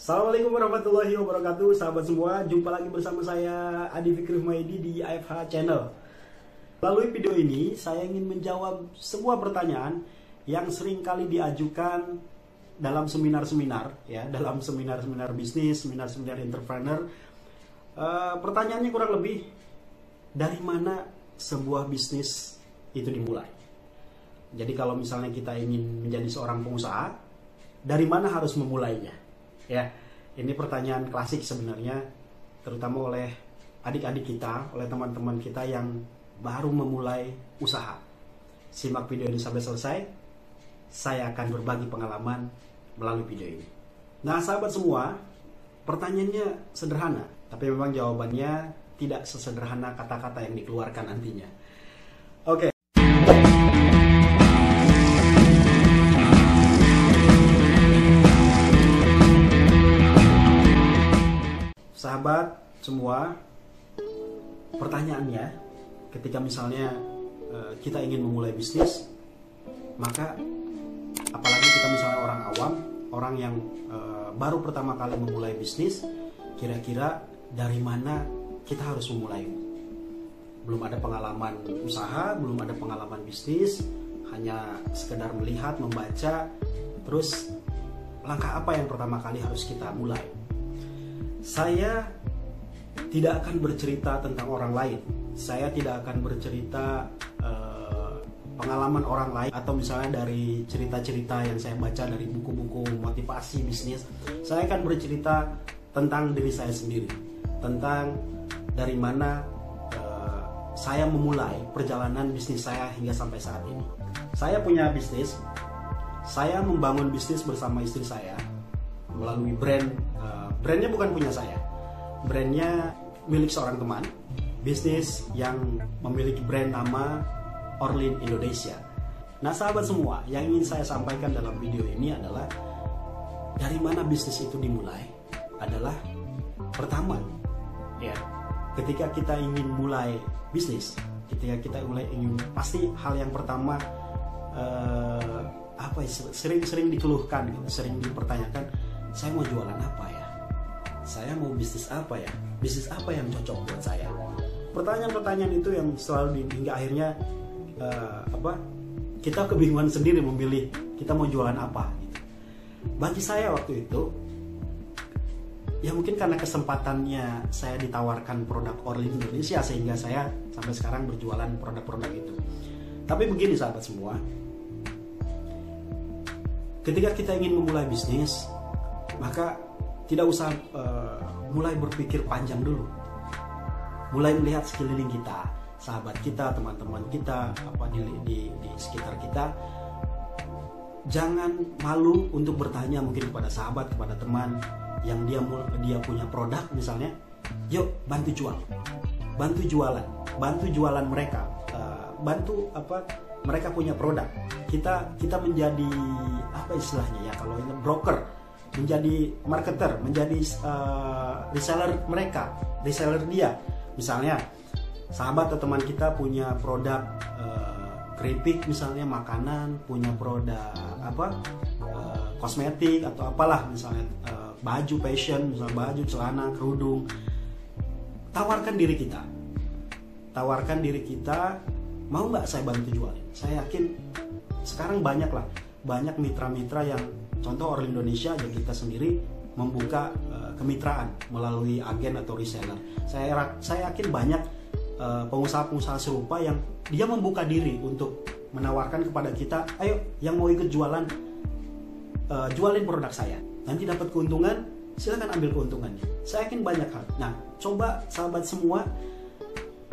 Assalamualaikum warahmatullahi wabarakatuh, sahabat semua. Jumpa lagi bersama saya Adi Fikri Humaydi di AFH Channel. Melalui video ini saya ingin menjawab sebuah pertanyaan yang sering kali diajukan dalam seminar-seminar, ya, dalam seminar-seminar bisnis, seminar-seminar entrepreneur. Pertanyaannya kurang lebih, dari mana sebuah bisnis itu dimulai? Jadi kalau misalnya kita ingin menjadi seorang pengusaha, dari mana harus memulainya? Ya, ini pertanyaan klasik sebenarnya, terutama oleh adik-adik kita, oleh teman-teman kita yang baru memulai usaha. Simak video ini sampai selesai. Saya akan berbagi pengalaman melalui video ini. Nah, sahabat semua, pertanyaannya sederhana, tapi memang jawabannya tidak sesederhana kata-kata yang dikeluarkan nantinya. Oke. Sahabat semua, pertanyaannya, ketika misalnya kita ingin memulai bisnis, maka apalagi kita misalnya orang awam, orang yang baru pertama kali memulai bisnis, kira-kira dari mana kita harus memulai? Belum ada pengalaman usaha, belum ada pengalaman bisnis, hanya sekedar melihat, membaca, terus langkah apa yang pertama kali harus kita mulai? Saya tidak akan bercerita tentang orang lain. Saya tidak akan bercerita pengalaman orang lain, atau misalnya dari cerita-cerita yang saya baca dari buku-buku motivasi bisnis. Saya akan bercerita tentang diri saya sendiri, tentang dari mana saya memulai perjalanan bisnis saya hingga sampai saat ini. Saya punya bisnis. Saya membangun bisnis bersama istri saya melalui brand. Brandnya bukan punya saya, brandnya milik seorang teman bisnis yang memiliki brand nama Orlin Indonesia. Nah, sahabat semua, yang ingin saya sampaikan dalam video ini adalah dari mana bisnis itu dimulai adalah pertama, ya, ketika kita ingin mulai bisnis, ketika kita ingin, pasti hal yang pertama sering dikeluhkan, sering dipertanyakan, saya mau jualan apa ya? Saya mau bisnis apa ya? Bisnis apa yang cocok buat saya? Pertanyaan-pertanyaan itu yang selalu hingga akhirnya kita kebingungan sendiri memilih kita mau jualan apa. Gitu. Bagi saya waktu itu, ya mungkin karena kesempatannya saya ditawarkan produk Orlin Indonesia sehingga saya sampai sekarang berjualan produk-produk itu. Tapi begini sahabat semua, ketika kita ingin memulai bisnis, maka tidak usah mulai berpikir panjang dulu. Mulai melihat sekeliling kita, sahabat kita, teman-teman kita, di sekitar kita. Jangan malu untuk bertanya mungkin kepada sahabat, kepada teman yang dia punya produk misalnya. Yuk bantu jual, bantu jualan mereka, bantu mereka punya produk. Kita menjadi istilahnya ya, kalau ini broker, menjadi marketer, menjadi reseller mereka, reseller dia. Misalnya sahabat atau teman kita punya produk keripik misalnya, makanan, punya produk kosmetik atau apalah misalnya, baju fashion, misalnya baju, celana, kerudung. Tawarkan diri kita, mau nggak saya bantu jualin? Saya yakin sekarang banyak mitra-mitra yang, contoh Orlin Indonesia aja, kita sendiri membuka kemitraan melalui agen atau reseller. Saya yakin banyak pengusaha-pengusaha serupa yang dia membuka diri untuk menawarkan kepada kita, ayo yang mau ikut jualan, jualin produk saya. Nanti dapat keuntungan, silakan ambil keuntungannya. Saya yakin banyak hal. Nah, coba sahabat semua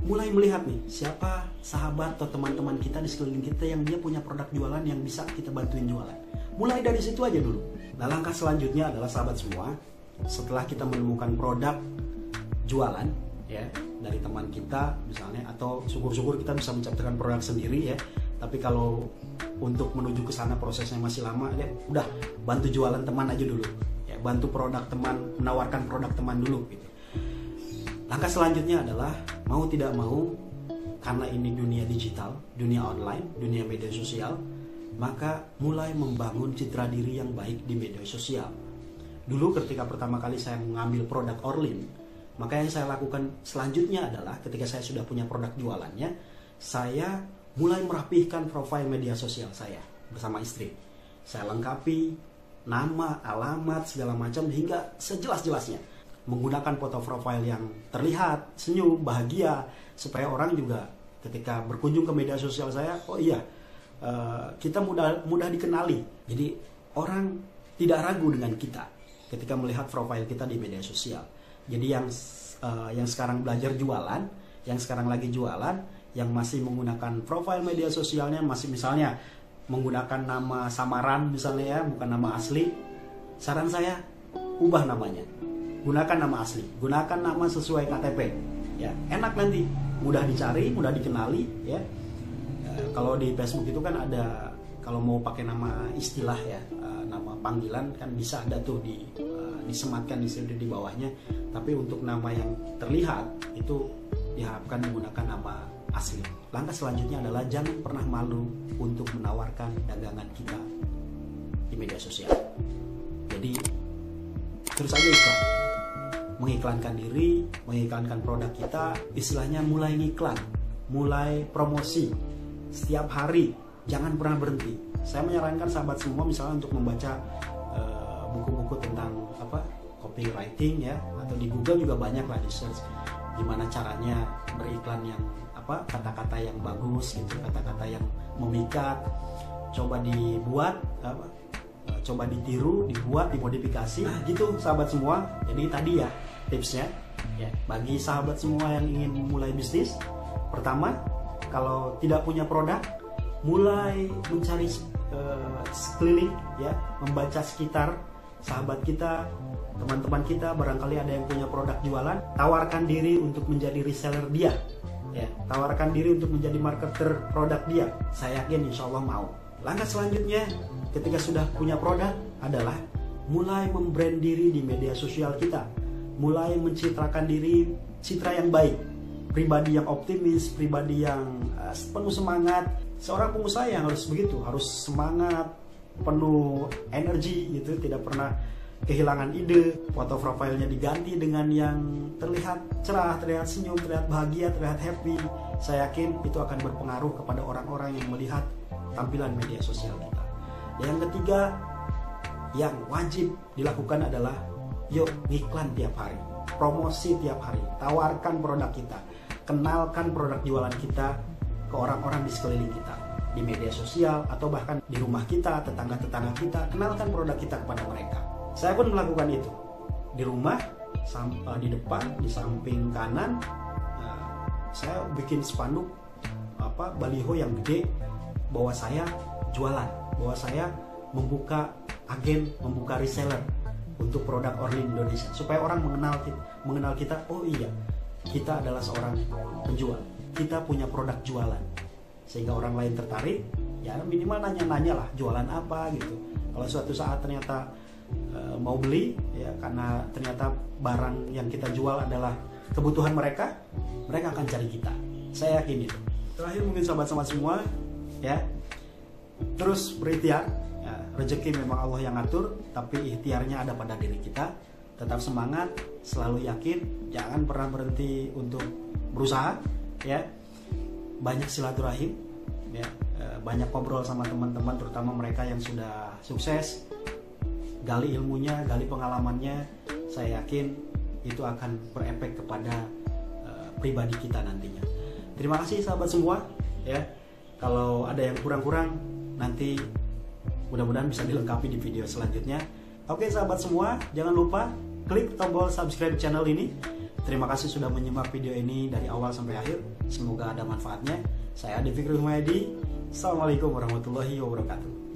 mulai melihat nih, siapa sahabat atau teman-teman kita di sekeliling kita yang dia punya produk jualan yang bisa kita bantuin jualan. Mulai dari situ aja dulu. Nah, langkah selanjutnya adalah sahabat semua, setelah kita menemukan produk jualan ya dari teman kita misalnya, atau syukur-syukur kita bisa menciptakan produk sendiri ya. Tapi kalau untuk menuju ke sana prosesnya masih lama, ya udah bantu jualan teman aja dulu. Ya, bantu produk teman, menawarkan produk teman dulu gitu. Langkah selanjutnya adalah mau tidak mau, karena ini dunia digital, dunia online, dunia media sosial, maka mulai membangun citra diri yang baik di media sosial. Dulu ketika pertama kali saya mengambil produk Orlin, maka yang saya lakukan selanjutnya adalah ketika saya sudah punya produk jualannya, saya mulai merapihkan profil media sosial saya bersama istri. Saya lengkapi nama, alamat, segala macam hingga sejelas-jelasnya. Menggunakan foto profil yang terlihat senyum, bahagia, supaya orang juga ketika berkunjung ke media sosial saya, oh iya, kita mudah dikenali. Jadi orang tidak ragu dengan kita ketika melihat profil kita di media sosial. Jadi yang sekarang belajar jualan, yang sekarang lagi jualan, yang masih menggunakan profil media sosialnya masih misalnya menggunakan nama samaran misalnya ya, bukan nama asli, saran saya ubah namanya, gunakan nama asli, gunakan nama sesuai KTP ya, enak nanti, mudah dicari, mudah dikenali ya. Kalau di Facebook itu kan ada, kalau mau pakai nama istilah ya, nama panggilan kan bisa ada tuh disematkan di sini di bawahnya. Tapi untuk nama yang terlihat itu diharapkan menggunakan nama asli. Langkah selanjutnya adalah jangan pernah malu untuk menawarkan dagangan kita di media sosial. Jadi terus aja iklan, mengiklankan diri, mengiklankan produk kita, istilahnya mulai ngiklan, mulai promosi setiap hari, jangan pernah berhenti. Saya menyarankan sahabat semua misalnya untuk membaca buku-buku tentang copywriting ya, atau di Google juga banyak lah di search gimana caranya beriklan yang kata-kata yang bagus gitu, kata-kata yang memikat. Coba dibuat coba ditiru, dibuat, dimodifikasi gitu sahabat semua. Jadi tadi ya tipsnya ya, bagi sahabat semua yang ingin memulai bisnis, pertama kalau tidak punya produk, mulai mencari sekeliling ya, membaca sekitar sahabat kita, teman-teman kita, barangkali ada yang punya produk jualan, tawarkan diri untuk menjadi reseller dia ya, tawarkan diri untuk menjadi marketer produk dia. Saya yakin insya Allah mau. Langkah selanjutnya ketika sudah punya produk adalah mulai membrand diri di media sosial kita, mulai mencitrakan diri citra yang baik, pribadi yang optimis, pribadi yang penuh semangat. Seorang pengusaha yang harus begitu, harus semangat, penuh energi gitu, tidak pernah kehilangan ide. Foto profilnya diganti dengan yang terlihat cerah, terlihat senyum, terlihat bahagia, terlihat happy. Saya yakin itu akan berpengaruh kepada orang-orang yang melihat tampilan media sosial kita. Yang ketiga yang wajib dilakukan adalah yuk ngiklan tiap hari, promosi tiap hari, tawarkan produk kita, kenalkan produk jualan kita ke orang-orang di sekeliling kita, di media sosial atau bahkan di rumah kita, tetangga-tetangga kita, kenalkan produk kita kepada mereka. Saya pun melakukan itu di rumah, di depan, di samping kanan. Saya bikin spanduk baliho yang gede bahwa saya jualan, bahwa saya membuka agen, membuka reseller untuk produk Orlin Indonesia, supaya orang mengenal kita. Oh iya, kita adalah seorang penjual, kita punya produk jualan, sehingga orang lain tertarik. Ya minimal nanya-nanya lah jualan apa gitu. Kalau suatu saat ternyata mau beli ya, karena ternyata barang yang kita jual adalah kebutuhan mereka akan cari kita. Saya yakin itu. Terakhir mungkin sahabat-sahabat semua ya, terus berikhtiar ya, rezeki memang Allah yang ngatur, tapi ikhtiarnya ada pada diri kita. Tetap semangat, selalu yakin, jangan pernah berhenti untuk berusaha ya. Banyak silaturahim ya, banyak ngobrol sama teman-teman, terutama mereka yang sudah sukses. Gali ilmunya, gali pengalamannya. Saya yakin itu akan berefek kepada pribadi kita nantinya. Terima kasih sahabat semua ya. Kalau ada yang kurang-kurang nanti mudah-mudahan bisa dilengkapi di video selanjutnya. Oke sahabat semua, jangan lupa klik tombol subscribe channel ini. Terima kasih sudah menyimak video ini dari awal sampai akhir. Semoga ada manfaatnya. Saya Adi Fikri Humaydi. Assalamualaikum warahmatullahi wabarakatuh.